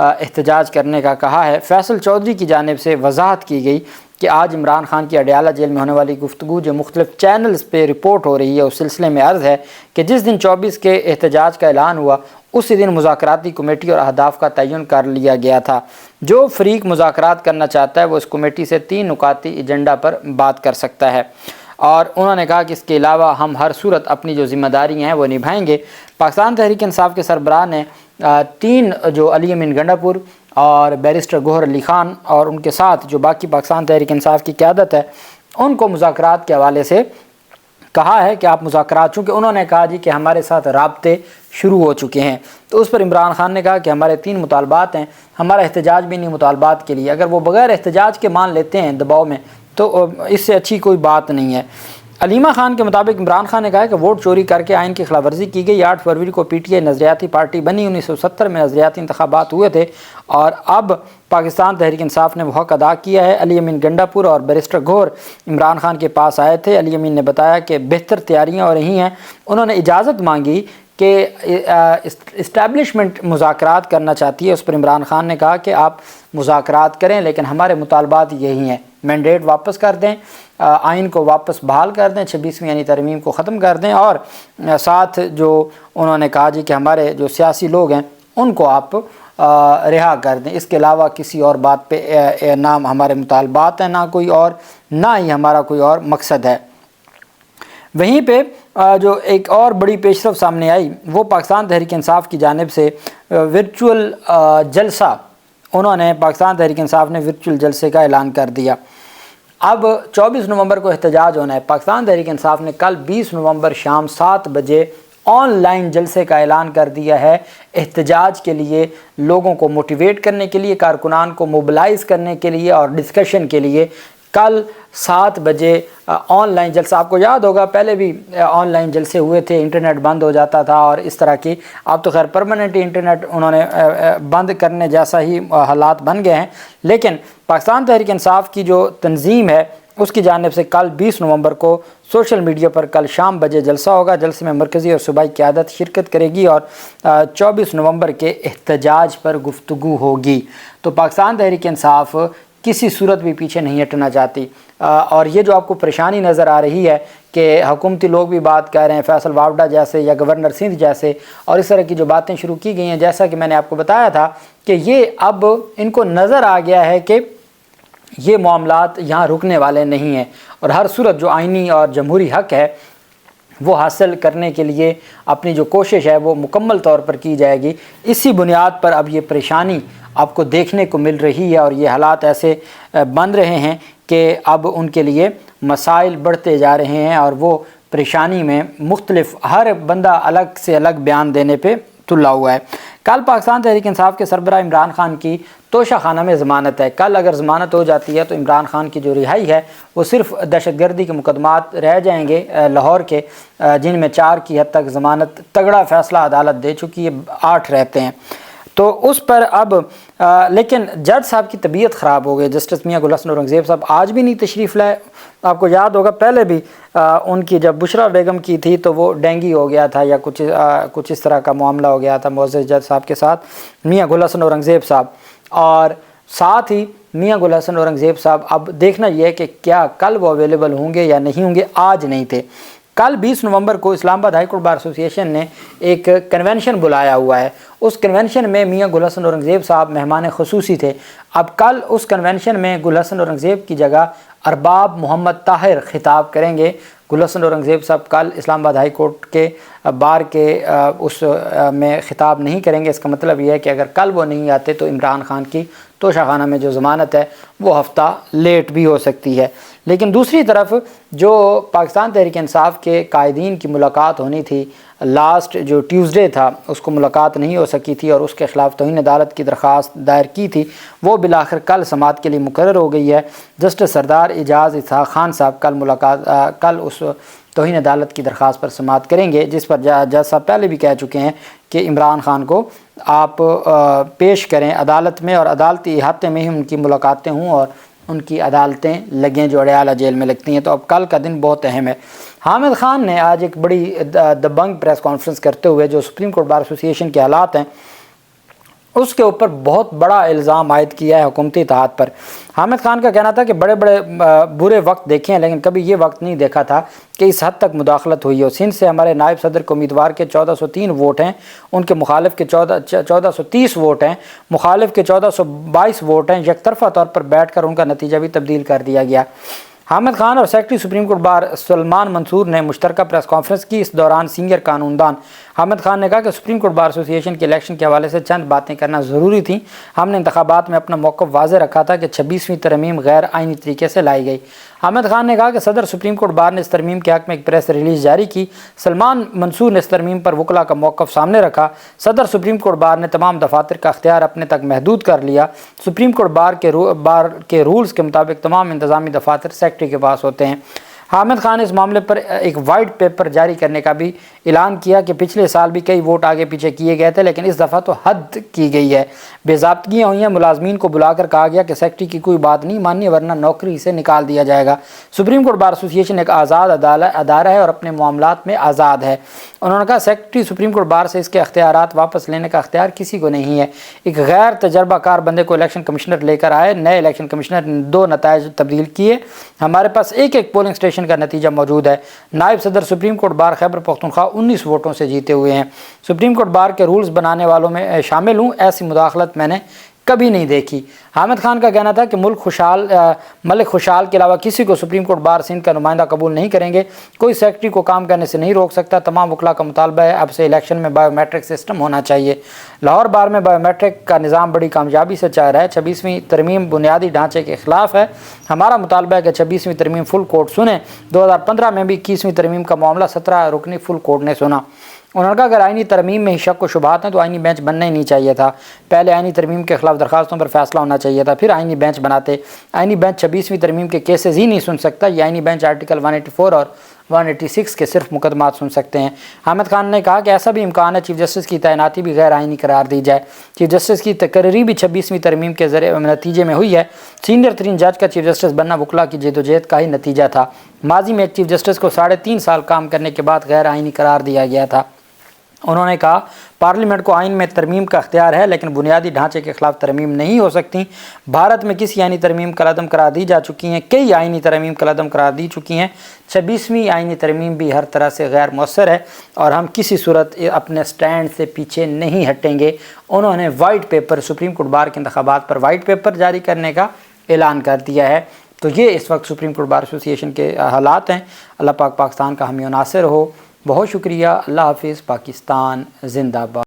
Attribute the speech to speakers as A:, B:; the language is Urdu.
A: احتجاج کرنے کا کہا ہے۔ فیصل چودھری کی جانب سے وضاحت کی گئی کہ آج عمران خان کی اڈیالہ جیل میں ہونے والی گفتگو جو مختلف چینلز پہ رپورٹ ہو رہی ہے اس سلسلے میں عرض ہے کہ جس دن 24 کے احتجاج کا اعلان ہوا اسی دن مذاکراتی کمیٹی اور اہداف کا تعین کر لیا گیا تھا۔ جو فریق مذاکرات کرنا چاہتا ہے وہ اس کمیٹی سے 3 نکاتی ایجنڈا پر بات کر سکتا ہے، اور انہوں نے کہا کہ اس کے علاوہ ہم ہر صورت اپنی جو ذمہ داری ہیں وہ نبھائیں گے۔ پاکستان تحریک انصاف کے سربراہ نے 3 جو علی امین گنڈا پور اور بیرسٹر گوہر علی خان اور ان کے ساتھ جو باقی پاکستان تحریک انصاف کی قیادت ہے ان کو مذاکرات کے حوالے سے کہا ہے کہ آپ مذاکرات، چونکہ انہوں نے کہا جی کہ ہمارے ساتھ رابطے شروع ہو چکے ہیں، تو اس پر عمران خان نے کہا کہ ہمارے 3 مطالبات ہیں، ہمارا احتجاج بھی نہیں مطالبات کے لیے، اگر وہ بغیر احتجاج کے مان لیتے ہیں دباؤ میں تو اس سے اچھی کوئی بات نہیں ہے۔ علیمہ خان کے مطابق عمران خان نے کہا کہ ووٹ چوری کر کے آئین کی خلاف ورزی کی گئی۔ 8 فروری کو پی ٹی آئی نظریاتی پارٹی بنی، 1970 میں نظریاتی انتخابات ہوئے تھے اور اب پاکستان تحریک انصاف نے وہ حق ادا کیا ہے۔ علی امین گنڈا پور اور بیرسٹر گوہر عمران خان کے پاس آئے تھے۔ علی امین نے بتایا کہ بہتر تیاریاں ہو رہی ہیں، انہوں نے اجازت مانگی کہ اسٹیبلشمنٹ مذاکرات کرنا چاہتی ہے، اس پر عمران خان نے کہا کہ آپ مذاکرات کریں لیکن ہمارے مطالبات یہی ہیں، مینڈیٹ واپس کر دیں، آئین کو واپس بحال کر دیں، 26ویں یعنی ترمیم کو ختم کر دیں، اور ساتھ جو انہوں نے کہا جی کہ ہمارے جو سیاسی لوگ ہیں ان کو آپ رہا کر دیں، اس کے علاوہ کسی اور بات پہ نہ ہمارے مطالبات ہیں، نہ کوئی اور، نہ ہی ہمارا کوئی اور مقصد ہے۔ وہیں پہ جو ایک اور بڑی پیشرفت سامنے آئی وہ پاکستان تحریک انصاف کی جانب سے ورچوئل جلسہ، انہوں نے پاکستان تحریک انصاف نے ورچوئل جلسے کا اعلان کر دیا۔ اب 24 نومبر کو احتجاج ہونا ہے۔ پاکستان تحریک انصاف نے کل 20 نومبر شام 7 بجے آن لائن جلسے کا اعلان کر دیا ہے، احتجاج کے لیے، لوگوں کو موٹیویٹ کرنے کے لیے، کارکنان کو موبلائز کرنے کے لیے اور ڈسکشن کے لیے کل 7 بجے آن لائن جلسہ۔ آپ کو یاد ہوگا پہلے بھی آن لائن جلسے ہوئے تھے، انٹرنیٹ بند ہو جاتا تھا اور اس طرح کی، اب تو خیر پرماننٹ انٹرنیٹ انہوں نے بند کرنے جیسا ہی حالات بن گئے ہیں، لیکن پاکستان تحریک انصاف کی جو تنظیم ہے اس کی جانب سے کل 20 نومبر کو سوشل میڈیا پر کل شام بجے جلسہ ہوگا۔ جلسے میں مرکزی اور صوبائی قیادت شرکت کرے گی اور 24 نومبر کے احتجاج پر گفتگو ہوگی۔ تو پاکستان تحریک انصاف کسی صورت بھی پیچھے نہیں ہٹنا چاہتی، اور یہ جو آپ کو پریشانی نظر آ رہی ہے کہ حکومتی لوگ بھی بات کہہ رہے ہیں، فیصل واوڈا جیسے یا گورنر سندھ جیسے، اور اس طرح کی جو باتیں شروع کی گئی ہیں، جیسا کہ میں نے آپ کو بتایا تھا کہ یہ اب ان کو نظر آ گیا ہے کہ یہ معاملات یہاں رکنے والے نہیں ہیں، اور ہر صورت جو آئینی اور جمہوری حق ہے وہ حاصل کرنے کے لیے اپنی جو کوشش ہے وہ مکمل طور پر کی جائے گی۔ اسی بنیاد پر اب یہ پریشانی آپ کو دیکھنے کو مل رہی ہے اور یہ حالات ایسے بن رہے ہیں کہ اب ان کے لیے مسائل بڑھتے جا رہے ہیں، اور وہ پریشانی میں مختلف ہر بندہ الگ سے الگ بیان دینے پہ تلا ہوا ہے۔ کل پاکستان تحریک انصاف کے سربراہ عمران خان کی توشہ خانہ میں ضمانت ہے۔ کل اگر ضمانت ہو جاتی ہے تو عمران خان کی جو رہائی ہے وہ صرف دہشت گردی کے مقدمات رہ جائیں گے لاہور کے، جن میں 4 کی حد تک ضمانت، تگڑا فیصلہ عدالت دے چکی ہے، 8 رہتے ہیں۔ تو اس پر اب لیکن جج صاحب کی طبیعت خراب ہو گئی، جسٹس میاں گل حسن اورنگزیب صاحب آج بھی نہیں تشریف لائے۔ آپ کو یاد ہوگا پہلے بھی ان کی جب بشرا بیگم کی تھی تو وہ ڈینگی ہو گیا تھا یا کچھ اس طرح کا معاملہ ہو گیا تھا معزز جج صاحب کے ساتھ، میاں گل حسن اورنگزیب صاحب، اور ساتھ ہی میاں گل حسن اورنگزیب صاحب اب دیکھنا یہ ہے کہ کیا کل وہ اویلیبل ہوں گے یا نہیں ہوں گے، آج نہیں تھے۔ کل 20 نومبر کو اسلام آباد ہائی کورٹ بار ایسوسی ایشن نے ایک کنونشن بلایا ہوا ہے، اس کنونشن میں میاں گل حسن اورنگزیب صاحب مہمان خصوصی تھے۔ اب کل اس کنونشن میں گل حسن اورنگزیب کی جگہ ارباب محمد طاہر خطاب کریں گے۔ گل حسن اورنگزیب صاحب کل اسلام آباد ہائی کورٹ کے بار کے اس میں خطاب نہیں کریں گے۔ اس کا مطلب یہ ہے کہ اگر کل وہ نہیں آتے تو عمران خان کی توشہ خانہ میں جو ضمانت ہے وہ ہفتہ لیٹ بھی ہو سکتی ہے۔ لیکن دوسری طرف جو پاکستان تحریک انصاف کے قائدین کی ملاقات ہونی تھی، لاسٹ جو ٹیوزڈے تھا اس کو ملاقات نہیں ہو سکی تھی اور اس کے خلاف توہین عدالت کی درخواست دائر کی تھی، وہ بالآخر کل سماعت کے لیے مقرر ہو گئی ہے۔ جسٹس سردار اعجاز اسحاق خان صاحب کل اس توہین عدالت کی درخواست پر سماعت کریں گے، جس پر جج صاحب پہلے بھی کہہ چکے ہیں کہ عمران خان کو آپ پیش کریں عدالت میں، اور عدالتی احاطے میں ہی ان کی ملاقاتیں ہوں اور ان کی عدالتیں لگیں جو اڈیالہ جیل میں لگتی ہیں۔ تو اب کل کا دن بہت اہم ہے۔ حامد خان نے آج ایک بڑی دبنگ پریس کانفرنس کرتے ہوئے جو سپریم کورٹ بار ایسوسی ایشن کے حالات ہیں اس کے اوپر بہت بڑا الزام عائد کیا ہے حکومتی اتحاد پر۔ حامد خان کا کہنا تھا کہ بڑے بڑے برے وقت دیکھے ہیں لیکن کبھی یہ وقت نہیں دیکھا تھا کہ اس حد تک مداخلت ہوئی ہو۔ سندھ سے ہمارے نائب صدر کے امیدوار کے 1403 ووٹ ہیں، ان کے مخالف کے 1430 ووٹ ہیں، مخالف کے 1422 ووٹ ہیں۔ یک طرفہ طور پر بیٹھ کر ان کا نتیجہ بھی تبدیل کر دیا گیا۔ حامد خان اور secretary supreme court bar Salman Mansoor نے مشترکہ پریس کانفرنس کی۔ اس دوران سینئر قانون دان حامد خان نے کہا کہ سپریم کورٹ بار ایسوسی ایشن کے الیکشن کے حوالے سے چند باتیں کرنا ضروری تھیں۔ ہم نے انتخابات میں اپنا موقف واضح رکھا تھا کہ 26ویں ترمیم غیر آئینی طریقے سے لائی گئی۔ حامد خان نے کہا کہ صدر سپریم کورٹ بار نے اس ترمیم کے حق میں ایک پریس ریلیز جاری کی۔ سلمان منصور نے اس ترمیم پر وکلاء کا موقف سامنے رکھا۔ صدر سپریم کورٹ بار نے تمام دفاتر کا اختیار اپنے تک محدود کر لیا۔ سپریم کورٹ بار کے رولز کے مطابق تمام انتظامی دفاتر سیکرٹری کے پاس ہوتے ہیں۔ حامد خان نے اس معاملے پر ایک وائٹ پیپر جاری کرنے کا بھی اعلان کیا کہ پچھلے سال بھی کئی ووٹ آگے پیچھے کیے گئے تھے لیکن اس دفعہ تو حد کی گئی ہے، بے ضابطگیاں ہوئی ہیں۔ ملازمین کو بلا کر کہا گیا کہ سیکرٹری کی کوئی بات نہیں ماننی ورنہ نوکری سے نکال دیا جائے گا۔ سپریم کورٹ بار ایسوسی ایشن ایک آزاد ادارہ ہے اور اپنے معاملات میں آزاد ہے۔ انہوں نے کہا سیکرٹری سپریم کورٹ بار سے اس کے اختیارات واپس لینے کا اختیار کسی کو نہیں ہے۔ ایک غیر تجربہ کار بندے کو الیکشن کمشنر لے کر آئے، نئے الیکشن کمشنر نے 2 نتائج تبدیل کیے۔ ہمارے پاس ایک پولنگ اسٹیشن کا نتیجہ موجود ہے۔ نائب صدر سپریم کورٹ بار خیبر پختونخوا 19 ووٹوں سے جیتے ہوئے ہیں۔ سپریم کورٹ بار کے رولز بنانے والوں میں شامل ہوں، ایسی مداخلت میں نے کبھی نہیں دیکھی۔ حامد خان کا کہنا تھا کہ ملک خوشحال کے علاوہ کسی کو سپریم کورٹ بار سندھ کا نمائندہ قبول نہیں کریں گے۔ کوئی سیکرٹری کو کام کرنے سے نہیں روک سکتا۔ تمام وکلاء کا مطالبہ ہے اب سے الیکشن میں بایو میٹرک سسٹم ہونا چاہیے۔ لاہور بار میں بایو میٹرک کا نظام بڑی کامیابی سے چل رہا ہے۔ 26ویں ترمیم بنیادی ڈھانچے کے خلاف ہے۔ ہمارا مطالبہ ہے کہ 26ویں ترمیم فل کورٹ سنیں۔ 2015 میں بھی 21ویں ترمیم کا معاملہ 17 رکنی فل کورٹ نے سنا۔ انہوں نے کہا اگر آئینی ترمیم میں ہی شک و شبہات ہیں تو آئینی بینچ بننا ہی نہیں چاہیے تھا۔ پہلے آئینی ترمیم کے خلاف درخواستوں پر فیصلہ ہونا چاہیے تھا، پھر آئینی بینچ بناتے۔ آئینی بینچ 26ویں ترمیم کے کیسز ہی نہیں سن سکتا۔ یہ آئینی بینچ آرٹیکل 184 اور 186 کے صرف مقدمات سن سکتے ہیں۔ حامد خان نے کہا کہ ایسا بھی امکان ہے چیف جسٹس کی تعیناتی بھی غیر آئینی قرار دی جائے۔ چیف جسٹس کی تقرری بھی 26ویں ترمیم کے نتیجے میں ہوئی ہے۔ سینئر ترین جج کا چیف جسٹس بننا وکلاء کی جدوجہد کا ہی نتیجہ تھا۔ ماضی میں ایک چیف جسٹس کو 3.5 سال کام کرنے کے بعد غیر آئینی قرار دیا گیا تھا۔ انہوں نے کہا پارلیمنٹ کو آئین میں ترمیم کا اختیار ہے لیکن بنیادی ڈھانچے کے خلاف ترمیم نہیں ہو سکتی۔ بھارت میں کسی آئینی ترمیم کالعدم قرار دی جا چکی ہیں، کئی آئینی ترمیم کالعدم قرار دی چکی ہیں۔ 26ویں آئینی ترمیم بھی ہر طرح سے غیر مؤثر ہے اور ہم کسی صورت اپنے سٹینڈ سے پیچھے نہیں ہٹیں گے۔ انہوں نے وائٹ پیپر سپریم کورٹ بار کے انتخابات پر وائٹ پیپر جاری کرنے کا اعلان کر دیا ہے۔ تو یہ اس وقت سپریم کورٹ بار ایسوسی ایشن کے حالات ہیں۔ اللہ پاک پاکستان کا حامی و ناصر ہو۔ بہت شکریہ۔ اللہ حافظ۔ پاکستان زندہ باد۔